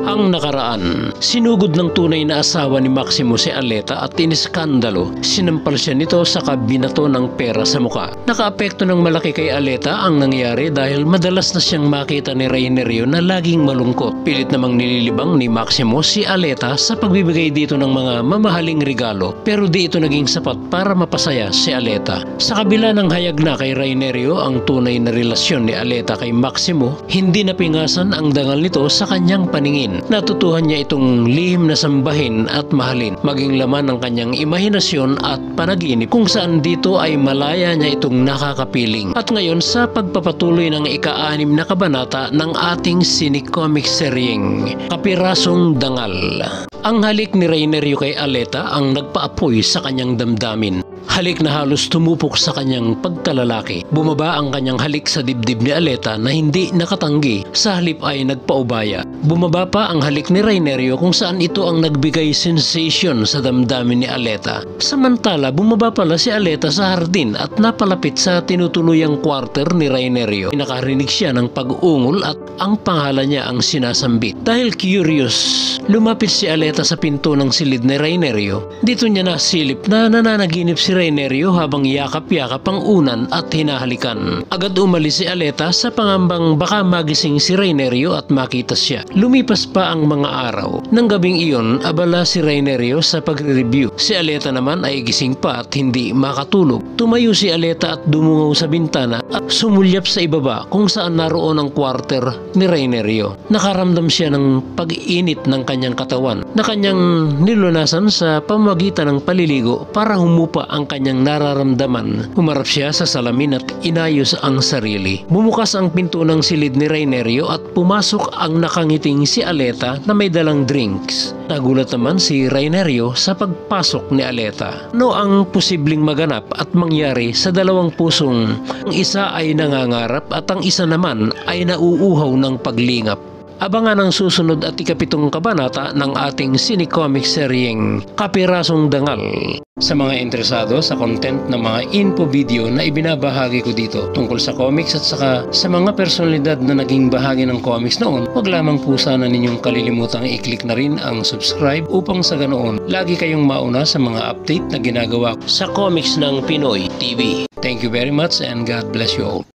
Ang nakaraan, sinugod ng tunay na asawa ni Maximo si Aleta at iniskandalo. Sinampal siya nito sa kabinato ng pera sa muka. Nakaapekto ng malaki kay Aleta ang nangyari dahil madalas na siyang makita ni Rainerio na laging malungkot. Pilit namang nililibang ni Maximo si Aleta sa pagbibigay dito ng mga mamahaling regalo, pero di ito naging sapat para mapasaya si Aleta. Sa kabila ng hayag na kay Rainerio ang tunay na relasyon ni Aleta kay Maximo, hindi napingasan ang dangal nito sa kanyang paningin. Natutuhan niya itong lihim na sambahin at mahalin, maging laman ng kanyang imahinasyon at panaginip kung saan dito ay malaya niya itong nakakapiling. At ngayon sa pagpapatuloy ng ika-6 na kabanata ng ating sinicomic seryeng Kapirasong Dangal. Ang halik ni Rainerio kay Aleta ang nagpaapoy sa kanyang damdamin. Halik na halos tumupok sa kanyang pagkalalaki. Bumaba ang kanyang halik sa dibdib ni Aleta na hindi nakatanggi, sa halip ay nagpaubaya. Bumaba pa ang halik ni Rainerio kung saan ito ang nagbigay sensation sa damdamin ni Aleta. Samantala, bumaba pala si Aleta sa hardin at napalapit sa tinutuluyang quarter ni Rainerio. Nakarinig siya ng pag-ungol at ang pangalan niya ang sinasambit. Dahil curious, lumapit si Aleta sa pinto ng silid ni Rainerio. Dito niya nasilip na nananaginip si Rainerio habang yakap-yakap ang unan at hinahalikan. Agad umalis si Aleta sa pangambang baka magising si Rainerio at makita siya. Lumipas pa ang mga araw. Nang gabing iyon, abala si Rainerio sa pagre-review. Si Aleta naman ay gising pa at hindi makatulog. Tumayo si Aleta at dumungaw sa bintana at sumulyap sa ibaba kung saan naroon ang quarter ni Rainerio. Nakaramdam siya ng pag-init ng kanyang katawan na kanyang nilunasan sa pamamagitan ng paliligo para humupa ang kanyang nararamdaman. Humarap siya sa salamin at inayos ang sarili. Bumukas ang pinto ng silid ni Rainerio at pumasok ang nakangiting si Aleta na may dalang drinks. Nagulat naman si Rainerio sa pagpasok ni Aleta. Ano ang posibleng maganap at mangyari sa dalawang pusong ang isa ay nangangarap at ang isa naman ay nauuhaw ng paglingap? Abangan ang susunod at ika-7 kabanata ng ating sinicomic seryeng Kapirasong Dangal. Sa mga interesado sa content ng mga info video na ibinabahagi ko dito tungkol sa comics at saka sa mga personalidad na naging bahagi ng comics noon, wag lamang po sana ninyong kalilimutang i-click na rin ang subscribe upang sa ganoon lagi kayong mauna sa mga update na ginagawa ko sa Comics ng Pinoy TV. Thank you very much and God bless you all.